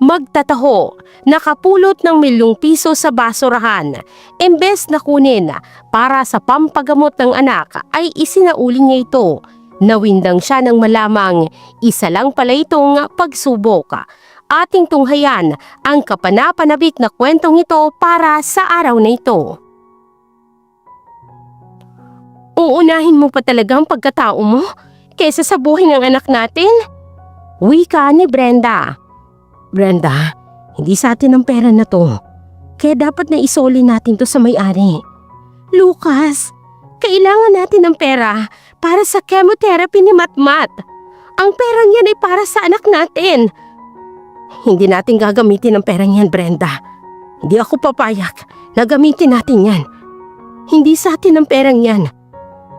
magtataho, nakapulot ng ₱1,000,000 sa basurahan. Imbes na kunin para sa pampagamot ng anak ay isinauli niya ito. Nawindang siya nang malamang isa lang pala itong pagsubok. Ating tunghayan ang kapanapanabik na kwentong ito para sa araw na ito. Uunahin mo pa talagang pagkatao mo kaysa sa buhay ng anak natin? Wika ni Brenda. Brenda, hindi sa atin ang pera na to. Kaya dapat na isoli natin to sa may-ari. Lucas, kailangan natin ng pera para sa chemotherapy ni Matmat. Ang perang yan ay para sa anak natin. Hindi natin gagamitin ang perang yan, Brenda. Hindi ako papayag na gamitin natin yan. Hindi sa atin ang perang yan.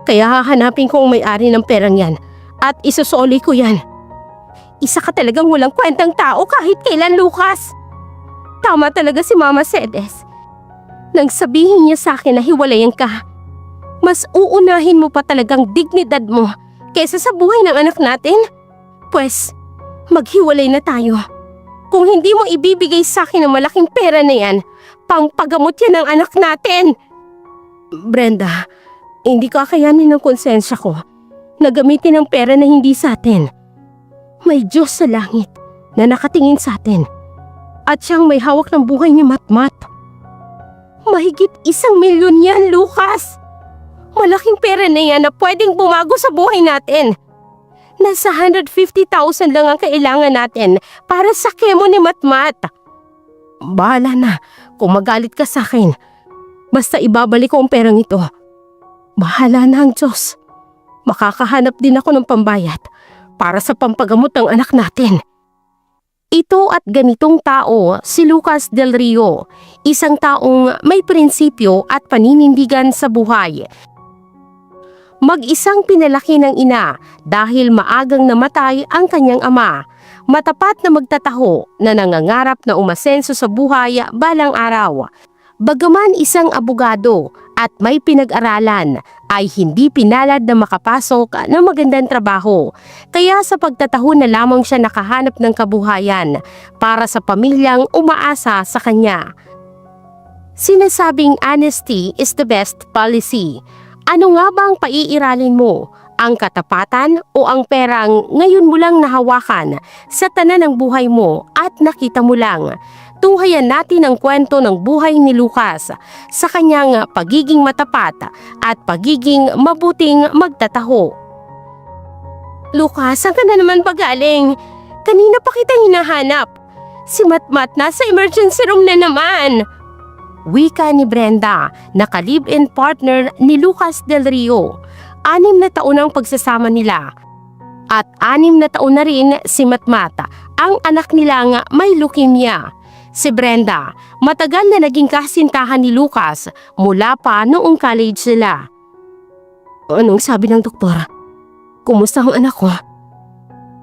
Kaya hahanapin ko ang may-ari ng perang yan at isusoli ko yan. Isa ka talagang walang kwentang tao kahit kailan, Lucas. Tama talaga si Mama Cedes. Nang sabihin niya sa akin na hiwalayan ka, mas uunahin mo pa talagang dignidad mo kaysa sa buhay ng anak natin? Pwes, maghiwalay na tayo. Kung hindi mo ibibigay sa akin ang malaking pera na yan, pangpagamot yan ng anak natin. Brenda, hindi kakayanin ng konsensya ko na gamitin ang pera na hindi sa atin. May Diyos sa langit na nakatingin sa atin at siyang may hawak ng buhay ni Matmat. Mahigit 1,000,000 yan, Lucas. Malaking pera na yan na pwedeng bumago sa buhay natin. Nasa 150,000 lang ang kailangan natin para sa kemo ni Matmat. Bahala na kung magalit ka sa akin. Basta ibabalik ko ang perang ito. Bahala na ang Diyos. Makakahanap din ako ng pambayad para sa pampagamot ng anak natin. Ito at ganitong tao si Lucas Del Rio, isang taong may prinsipyo at paninindigan sa buhay. Mag-isang pinalaki ng ina dahil maagang namatay ang kanyang ama. Matapat na magtataho na nangangarap na umasenso sa buhay balang araw. Bagaman isang abogado at may pinag-aralan ay hindi pinalad na makapasok ng magandang trabaho. Kaya sa pagtataho na lamang siya nakahanap ng kabuhayan para sa pamilyang umaasa sa kanya. Sinasabing honesty is the best policy. Ano nga ba ang paiiralin mo? Ang katapatan o ang perang ngayon mo lang nahawakan sa tanan ng buhay mo at nakita mo lang? Tunghayan natin ang kwento ng buhay ni Lucas sa kanyang pagiging matapat at pagiging mabuting magtataho. Lucas, saan ka na naman pagaling? Kanina pa kita hinahanap. Si Matmat nasa emergency room na naman. Wika ni Brenda, naka-live-in partner ni Lucas Del Rio. 6 na taon ang pagsasama nila. At 6 na taon na rin si Matmat, ang anak nilang may leukemia. Si Brenda, matagal na naging kasintahan ni Lucas mula pa noong college sila. Anong sabi ng doktor? Kumusta ang anak ko?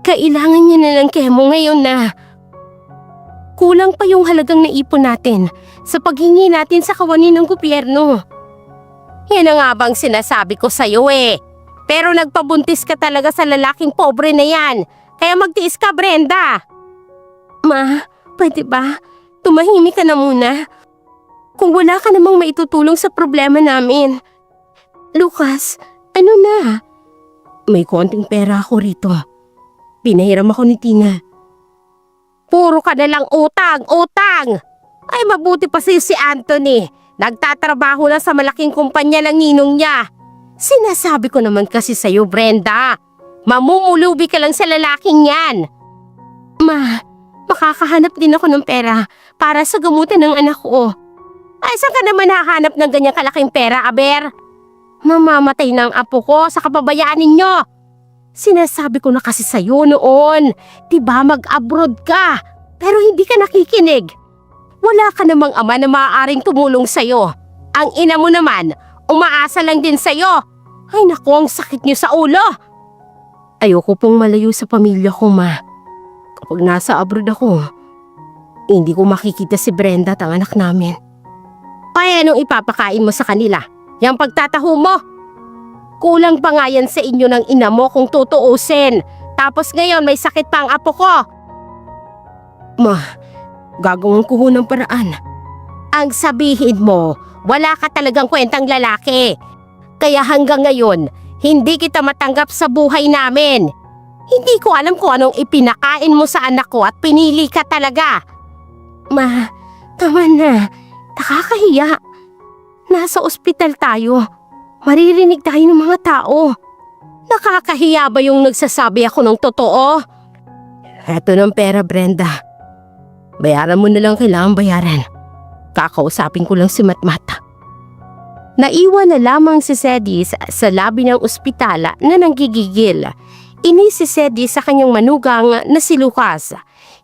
Kailangan niya na ng kemo ngayon na. Kulang pa yung halagang naipon natin sa paghingi natin sa kawani ng gobyerno. Yan ang nga bang sinasabi ko sa'yo eh. Pero nagpabuntis ka talaga sa lalaking pobre na yan. Kaya magtiis ka, Brenda. Ma, pwede ba? Tumahimik ka na muna. Kung wala ka namang maitutulong sa problema namin. Lucas, ano na? May konting pera ako rito. Pinahiram ako ni Tina. Puro ka na lang utang, utang! Ay mabuti pa sa'yo si Anthony. Nagtatrabaho na sa malaking kumpanya ng ninong niya. Sinasabi ko naman kasi sa'yo, Brenda. Mamumulubi ka lang sa lalaking yan. Ma, makakahanap din ako ng pera para sa gamutan ng anak ko. Ay, saan ka naman hahanap ng ganyang kalaking pera, Aber? Mamamatay na ang apo ko sa kapabayaan ninyo. Sinasabi ko na kasi sa'yo noon, diba mag-abroad ka, pero hindi ka nakikinig. Wala ka namang ama na maaaring tumulong sa'yo. Ang ina mo naman, umaasa lang din sa'yo. Ay naku, ang sakit niyo sa ulo. Ayoko pong malayo sa pamilya ko, Ma. Kapag nasa abroad ako, hindi ko makikita si Brenda at ang anak namin. Ay, anong ipapakain mo sa kanila? Yang pagtataho mo? Kulang pa nga yan sa inyo ng ina mo kung tutuusin. Tapos ngayon may sakit pa ang apo ko. Gagawin ko ho ng paraan. Ang sabihin mo, wala ka talagang kwentang lalaki. Kaya hanggang ngayon, hindi kita matanggap sa buhay namin. Hindi ko alam kung anong ipinakain mo sa anak ko at pinili ka talaga. Tama na. Nakakahiya. Nasa ospital tayo. Maririnig tayo ng mga tao. Nakakahiya ba yung nagsasabi ako ng totoo? Heto ng pera, Brenda. Bayaran mo na lang kailangan bayaran. Kakausapin ko lang si Matmat. Naiwan na lamang si Cedis sa labi ng ospital na nanggigigil. Inis si Cedis sa kanyang manugang na si Lucas.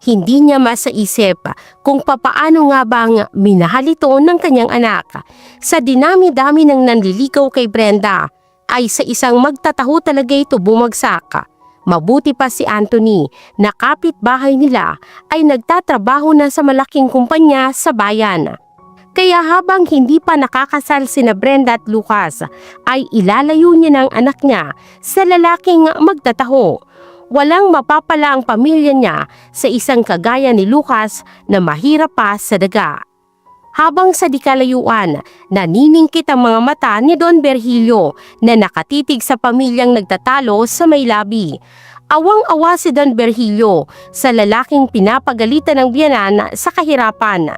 Hindi niya masaisip kung papaano nga bang minahal ito ng kanyang anak. Sa dinami-dami ng nanliligaw kay Brenda, ay sa isang magtataho talaga ito bumagsak. Mabuti pa si Anthony na kapitbahay nila ay nagtatrabaho na sa malaking kumpanya sa bayan. Kaya habang hindi pa nakakasal sina Brenda at Lucas, ay ilalayo niya ng anak niya sa lalaking magtataho. Walang mapapala ang pamilya niya sa isang kagaya ni Lucas na mahirap pa sa daga. Habang sa dikalayuan, naniningkit ang mga mata ni Don Virgilio na nakatitig sa pamilyang nagtatalo sa may labi. Awang-awa si Don Virgilio sa lalaking pinapagalitan ng biyenan sa kahirapan.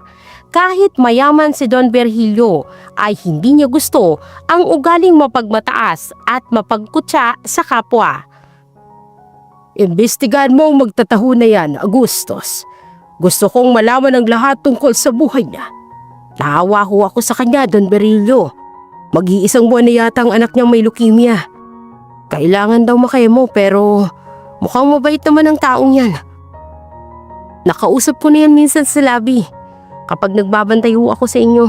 Kahit mayaman si Don Virgilio ay hindi niya gusto ang ugaling mapagmataas at mapagkutsa sa kapwa. Imbestigahan mo ang magtataho na yan, Agustos. Gusto kong malaman ang lahat tungkol sa buhay niya. Naawa ho ako sa kanya, Don Virgilio. Mag-iisang buwan na yata ang anak niyang may leukemia. Kailangan daw makemo pero mukhang mabait naman ang taong yan. Nakausap ko na yan minsan sa labi kapag nagbabantay ho ako sa inyo.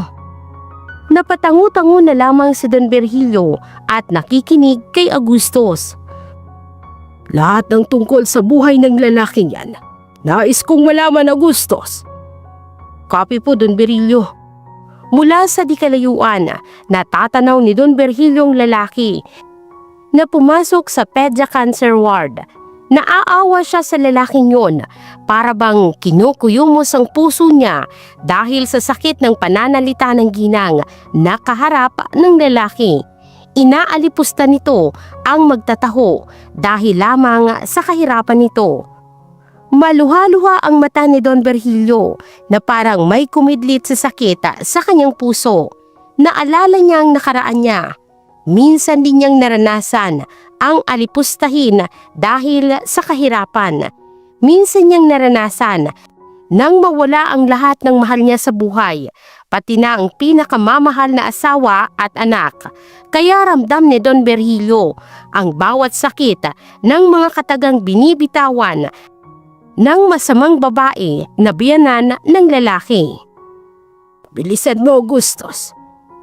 Napatango-tango na lamang si Don Virgilio at nakikinig kay Agustos. Lahat ng tungkol sa buhay ng lalaking yan, nais kong malaman, Agustos. Copy po, Don Virgilio. Mula sa dikalayuan, natatanaw ni Don Virgilio ang lalaki na pumasok sa Pedia Cancer Ward. Naaawa siya sa lalaking yon para bang kinukuyumos ang puso niya dahil sa sakit ng pananalita ng ginang na kaharap ng lalaki. Inaalipusta nito ang magtataho dahil lamang sa kahirapan nito. Maluha-luha ang mata ni Don Virgilio na parang may kumidlit sa sakit sa kanyang puso. Naalala niya ang nakaraan niya. Minsan din niyang naranasan ang alipustahin dahil sa kahirapan. Minsan niyang naranasan nang mawala ang lahat ng mahal niya sa buhay, pati na ang pinakamamahal na asawa at anak. Kaya ramdam ni Don Virgilio ang bawat sakit ng mga katagang binibitawan ng masamang babae na biyanan ng lalaki. Bilisan mo, Augustos.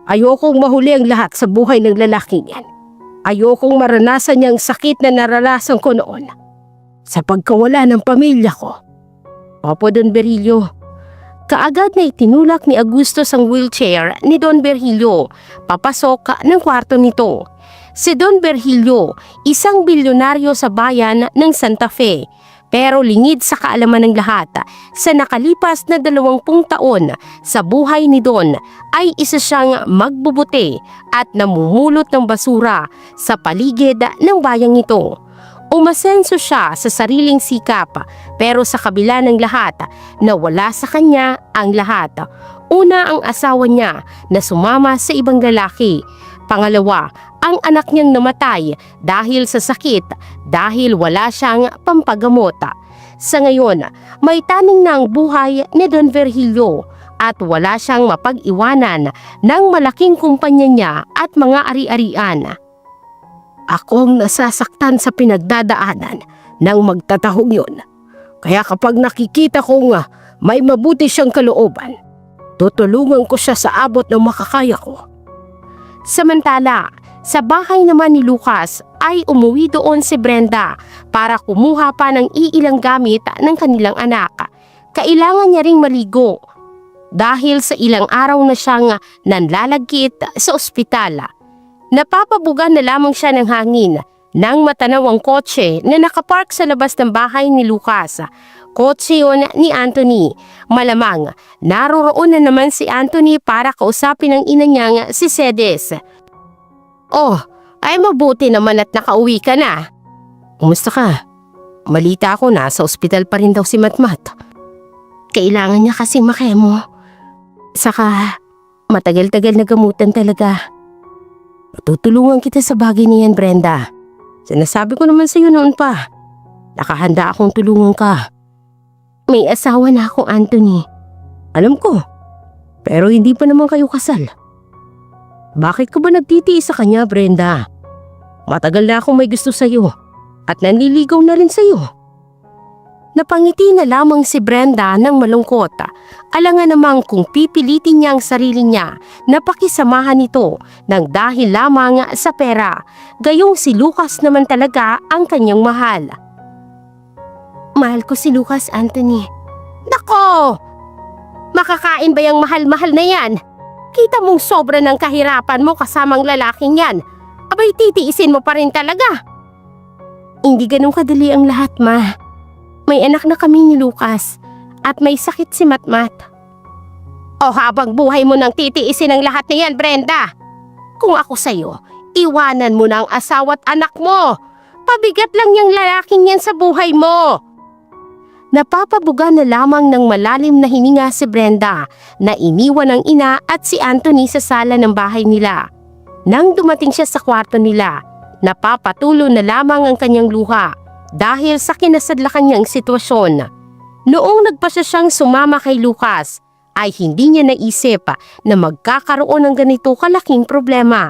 Ayokong mahuli ang lahat sa buhay ng lalaking yan. Ayokong maranasan niyang sakit na naranasan ko noon sa pagkawala ng pamilya ko. Opo, Don Virgilio. Kaagad na itinulak ni Agustos ang wheelchair ni Don Virgilio papasok ng kwarto nito. Si Don Virgilio, isang bilyonaryo sa bayan ng Santa Fe, pero lingid sa kaalaman ng lahat, sa nakalipas na 20 taon sa buhay ni Don ay isa siyang magbubuti at namumulot ng basura sa paligid ng bayang ito. Umasenso siya sa sariling sikap pero sa kabila ng lahat, nawala sa kanya ang lahat. Una, ang asawa niya na sumama sa ibang lalaki. Pangalawa, ang anak niyang namatay dahil sa sakit dahil wala siyang pampagamot. Sa ngayon, may taning na ang buhay ni Don Virgilio at wala siyang mapag-iwanan ng malaking kumpanya niya at mga ari-arian. Akong nasasaktan sa pinagdadaanan ng magtatahong yun. Kaya kapag nakikita kong may mabuti siyang kalooban, tutulungan ko siya sa abot ng makakaya ko. Samantala, sa bahay naman ni Lucas ay umuwi doon si Brenda para kumuha pa ng iilang gamit ng kanilang anak. Kailangan niya ring maligo dahil sa ilang araw na siyang nanlalagkit sa ospital. Napapabugan na lamang siya ng hangin nang matanaw ang kotse na nakapark sa labas ng bahay ni Lucas. Kotse yun ni Anthony. Malamang, naroroon na naman si Anthony para kausapin ang ina niyang si Cedes. Oh, ay mabuti naman at nakauwi ka na. Kumusta ka? Malita ako na sa ospital pa rin daw si Matmat. Kailangan niya kasi makemo. Saka, matagal-tagal na gamutan talaga. Tutulungan kita sa bagay niyan, Brenda. Sinasabi ko naman sa iyo noon pa. Nakahanda akong tulungan ka. May asawa na ako, Anthony. Alam ko. Pero hindi pa naman kayo kasal. Bakit ka ba nagtitiis sa kanya, Brenda? Matagal na akong may gusto sa iyo. At nanliligaw na rin sa iyo. Napangiti na lamang si Brenda ng malungkot. Alangan namang kung pipilitin niya ang sarili niya na pakisamahan nito ng dahil lamang sa pera, gayong si Lucas naman talaga ang kanyang mahal. Mahal ko si Lucas, Anthony. Nako! Makakain ba yung mahal-mahal na yan? Kita mong sobra ng kahirapan mo kasamang lalaking yan. Abay titiisin mo pa rin talaga. Hindi ganun kadali ang lahat, ma. May anak na kami ni Lucas at may sakit si Matmat. O habang buhay mo nang titiisin ang lahat niyan, Brenda. Kung ako sa'yo, iwanan mo na ang asawa at anak mo. Pabigat lang yung lalaking yan sa buhay mo. Napapabuga na lamang ng malalim na hininga si Brenda na iniwan ng ina at si Anthony sa sala ng bahay nila. Nang dumating siya sa kwarto nila, napapatulo na lamang ang kanyang luha dahil sa kinasadlakan niyang sitwasyon. Noong nagpasya siyang sumama kay Lucas, ay hindi niya naisip na magkakaroon ng ganito kalaking problema.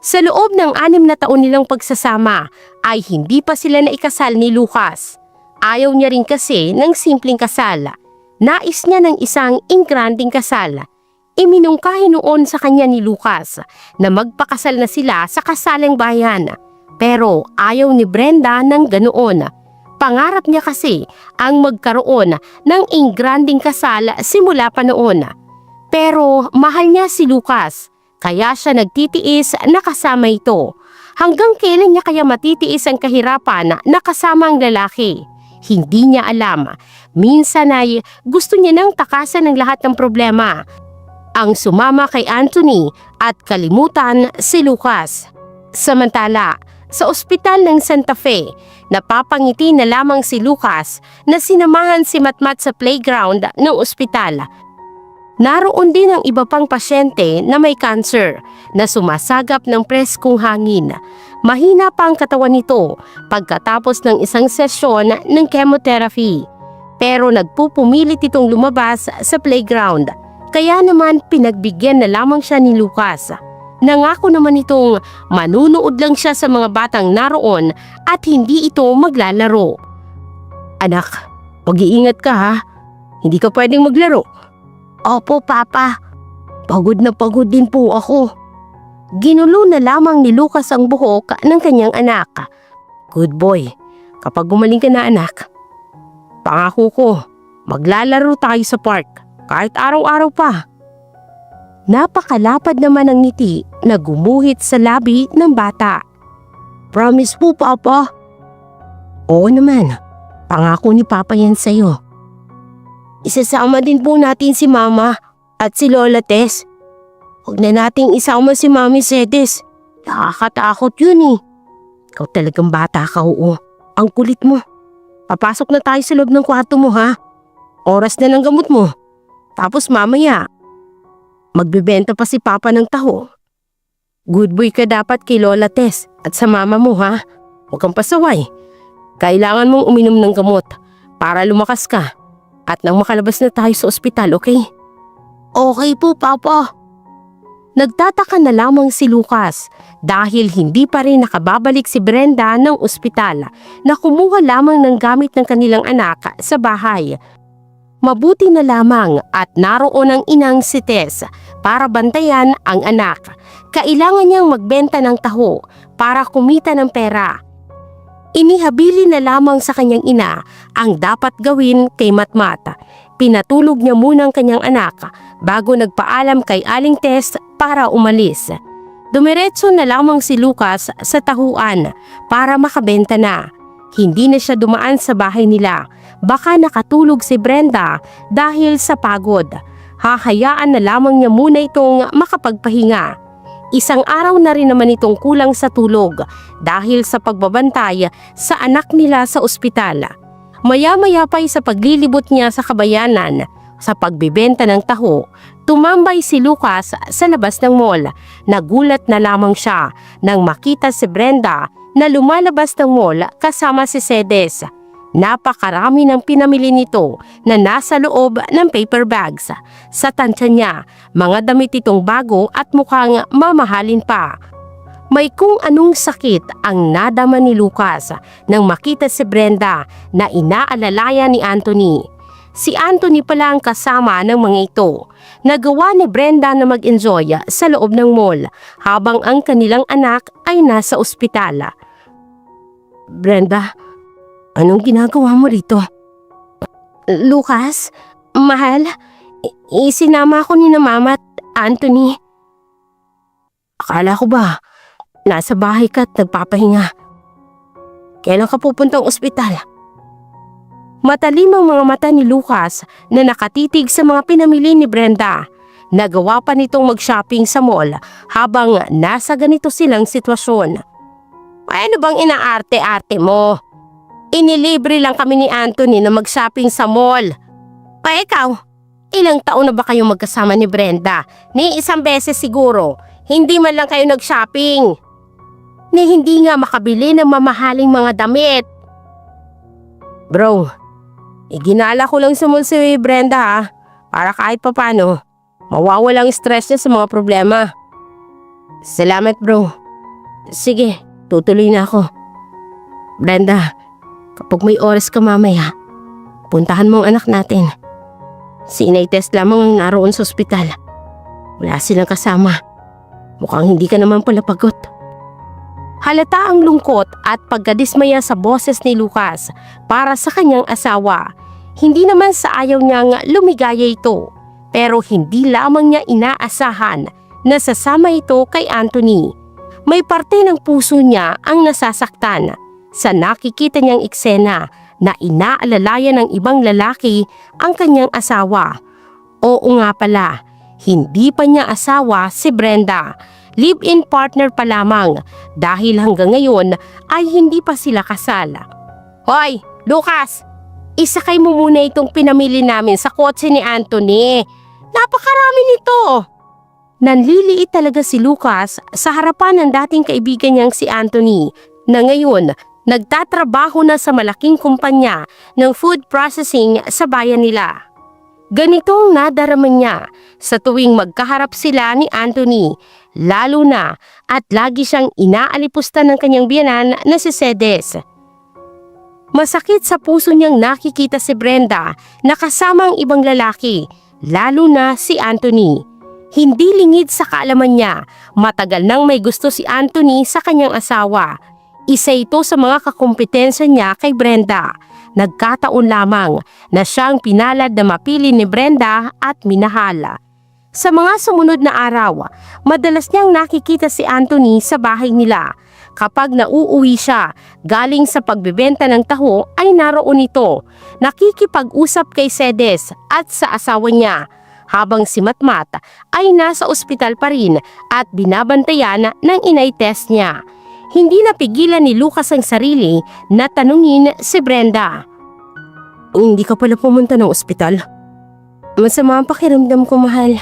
Sa loob ng 6 na taon nilang pagsasama ay hindi pa sila naikasal ni Lucas. Ayaw niya rin kasi ng simpleng kasal. Nais niya ng isang ingranding kasal. Iminungkahi noon sa kanya ni Lucas na magpakasal na sila sa kasalang bayan. Pero ayaw ni Brenda ng ganoon. Pangarap niya kasi ang magkaroon ng ingranding kasal simula pa noon. Pero mahal niya si Lucas, kaya siya nagtitiis na kasama ito. Hanggang kailan niya kaya matitiis ang kahirapan na kasama ang lalaki? Hindi niya alam. Minsan ay gusto niya nang takasan ng lahat ng problema. Ang sumama kay Anthony at kalimutan si Lucas. Samantala, sa ospital ng Santa Fe, napapangiti na lamang si Lucas na sinamahan si Matmat sa playground ng ospital. Naroon din ang iba pang pasyente na may cancer na sumasagap ng preskong hangin. Mahina pa ang katawan nito pagkatapos ng isang sesyon ng chemotherapy. Pero nagpupumilit itong lumabas sa playground. Kaya naman pinagbigyan na lamang siya ni Lucas. Nangako naman itong manunood lang siya sa mga batang naroon at hindi ito maglalaro. Anak, mag-iingat ka ha. Hindi ka pwedeng maglaro. Opo, Papa. Pagod na pagod din po ako. Ginulo na lamang ni Lucas ang buhok ng kanyang anak. Good boy. Kapag gumaling ka na, anak, pangako ko, maglalaro tayo sa park kahit araw-araw pa. Napakalapad naman ang ngiti na gumuhit sa labi ng bata. Promise po, Papa. Oo naman. Pangako ni Papa yan sa'yo. Isasama din po natin si Mama at si Lola Tess. Huwag na nating isama si Mami Cedes. Nakakatakot yun eh. Ikaw talagang bata ka, oo. Ang kulit mo. Papasok na tayo sa loob ng kwarto mo, ha? Oras na ng gamot mo. Tapos mamaya, magbebenta pa si Papa ng taho. Good boy ka dapat kay Lola Tess at sa mama mo, ha? Huwag kang pasaway. Kailangan mong uminom ng gamot para lumakas ka. At nang makalabas na tayo sa ospital, okay? Okay po, Papa. Nagtataka na lamang si Lucas dahil hindi pa rin nakababalik si Brenda ng ospital na kumuha lamang ng gamit ng kanilang anak sa bahay. Mabuti na lamang at naroon ang inang si Tess para bantayan ang anak. Kailangan niyang magbenta ng taho para kumita ng pera. Inihabili na lamang sa kanyang ina ang dapat gawin kay Matmat. Pinatulog niya muna ang kanyang anak bago nagpaalam kay Aling Tess para umalis. Dumiretso na lamang si Lucas sa tahuan para makabenta na. Hindi na siya dumaan sa bahay nila baka nakatulog si Brenda dahil sa pagod. Hahayaan na lamang niya muna itong makapagpahinga. Isang araw na rin naman itong kulang sa tulog dahil sa pagbabantay sa anak nila sa ospital. Maya-maya pa'y sa paglilibot niya sa kabayanan sa pagbibenta ng taho, tumambay si Lucas sa labas ng mall. Nagulat na lamang siya nang makita si Brenda na lumalabas ng mall kasama si Cedes. Napakarami ng pinamili nito na nasa loob ng paper bags. Sa tansya niya, mga damit itong bago at mukhang mamahalin pa. May kung anong sakit ang nadama ni Lucas nang makita si Brenda na inaalalayan ni Anthony. Si Anthony pala ang kasama ng mga ito. Nagawa ni Brenda na mag-enjoy sa loob ng mall habang ang kanilang anak ay nasa ospital. Brenda, anong ginagawa mo rito? Lucas, mahal, isinama ko ni na Mama at Anthony. Akala ko ba, nasa bahay ka at nagpapahinga. Kailan ka pupuntang ospital? Matalim ang mga mata ni Lucas na nakatitig sa mga pinamili ni Brenda. Nagawa pa nitong mag-shopping sa mall habang nasa ganito silang sitwasyon. Ano bang inaarte-arte mo? Inilibre lang kami ni Anthony na mag-shopping sa mall. Ikaw, ilang taon na ba kayong magkasama ni Brenda? Ni isang beses siguro, hindi man lang kayo nag-shopping. Ni hindi nga makabili ng mamahaling mga damit. Bro, iginala ko lang sa mall si Brenda ha, para kahit papano, mawawala ang stress niya sa mga problema. Salamat bro. Sige, tutuloy na ako. Brenda, kapag may oras ka mamaya, puntahan mo ang anak natin. Si Inay Tess lamang ang naroon sa ospital. Wala silang kasama. Mukhang hindi ka naman pala pagod. Halata ang lungkot at pagkadismaya sa boses ni Lucas para sa kanyang asawa. Hindi naman sa ayaw niyang lumigaya ito, pero hindi lamang niya inaasahan na sasama ito kay Anthony. May parte ng puso niya ang nasasaktan sa nakikita niyang eksena na inaalalayan ng ibang lalaki ang kanyang asawa. Oo nga pala, hindi pa niya asawa si Brenda. Live-in partner pa lamang dahil hanggang ngayon ay hindi pa sila kasal. Hoy, Lucas! Isakay mo muna itong pinamili namin sa kotse ni Anthony. Napakarami nito! Nanliliit talaga si Lucas sa harapan ng dating kaibigan niyang si Anthony na ngayon nagtatrabaho na sa malaking kumpanya ng food processing sa bayan nila. Ganitong nadarama niya sa tuwing magkaharap sila ni Anthony, lalo na at lagi siyang inaalipusta ng kanyang biyenan na si Cedes. Masakit sa puso niyang nakikita si Brenda na kasama ang ibang lalaki, lalo na si Anthony. Hindi lingid sa kaalaman niya, matagal nang may gusto si Anthony sa kanyang asawa. Isa ito sa mga kakumpetensya niya kay Brenda. Nagkataon lamang na siyang pinalad na mapili ni Brenda at minahal. Sa mga sumunod na araw, madalas niyang nakikita si Anthony sa bahay nila. Kapag nauuwi siya, galing sa pagbebenta ng taho ay naroon ito. Nakikipag-usap kay Cedes at sa asawa niya. Habang si Matmat ay nasa ospital pa rin at binabantayan ng Inay Tess niya. Hindi napigilan ni Lucas ang sarili na tanungin si Brenda. Hindi ka pala pumunta ng ospital? Masama ang pakiramdam ko, mahal.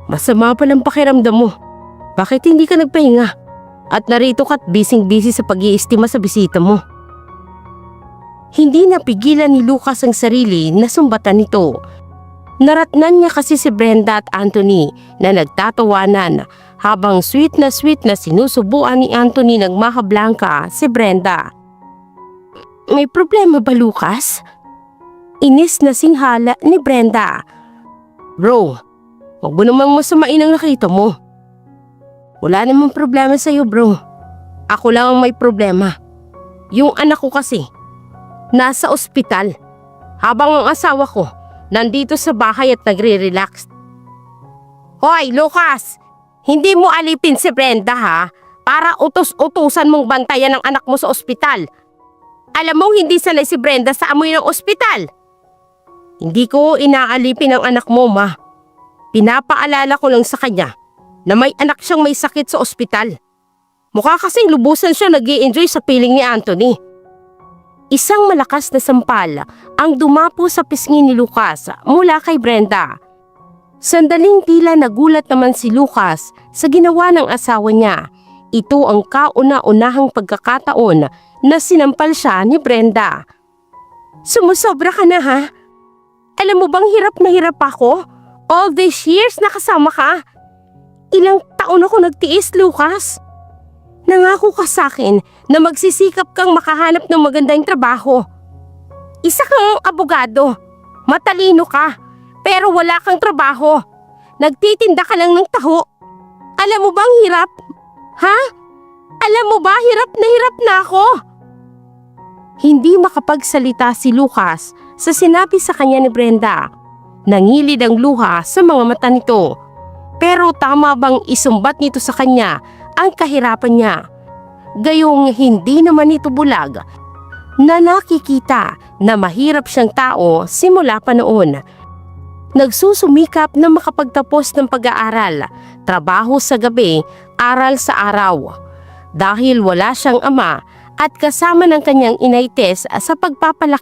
Masama palang pakiramdam mo. Bakit hindi ka nagpahinga? At narito ka't busy-busy sa pag-iistima sa bisita mo. Hindi napigilan ni Lucas ang sarili na sumbatan nito. Naratnan niya kasi si Brenda at Anthony na nagtatawanan habang sweet na sinusubuan ni Anthony ng Maha Blanca si Brenda. May problema ba, Lucas? Inis na singhala ni Brenda. Bro, huwag mo namang masamain ang nakita mo. Wala namang problema sa'yo, bro. Ako lang ang may problema. Yung anak ko kasi, nasa ospital. Habang ang asawa ko, nandito sa bahay at nagre-relax. Hoy, Lucas! Hindi mo alipin si Brenda ha, para utos-utusan mong bantayan ang anak mo sa ospital. Alam mo, hindi sanay si Brenda sa amoy ng ospital. Hindi ko inaalipin ang anak mo, ma. Pinapaalala ko lang sa kanya na may anak siyang may sakit sa ospital. Mukha kasing lubusan siya nag-i-enjoy sa piling ni Anthony. Isang malakas na sampal ang dumapo sa pisngi ni Lucas mula kay Brenda. Sandaling tila nagulat naman si Lucas sa ginawa ng asawa niya. Ito ang kauna-unahang pagkakataon na sinampal siya ni Brenda. Sumusobra ka na, ha? Alam mo bang hirap na hirap ako? All these years nakasama ka. Ilang taon ako nagtiis, Lucas. Nangako ka sa akin na magsisikap kang makahanap ng magandang trabaho. Isa kang abogado. Matalino ka, pero wala kang trabaho. Nagtitinda ka lang ng taho. Alam mo bang hirap? Ha? Alam mo ba, hirap na ako? Hindi makapagsalita si Lucas sa sinabi sa kanya ni Brenda. Nangilid ang luha sa mga mata nito. Pero tama bang isumbat nito sa kanya ang kahirapan niya? Gayong hindi naman ito bulag na nakikita na mahirap siyang tao simula pa noon. Nagsusumikap na makapagtapos ng pag-aaral, trabaho sa gabi, aral sa araw. Dahil wala siyang ama at kasama ng kanyang inay Tess sa pagpapalaki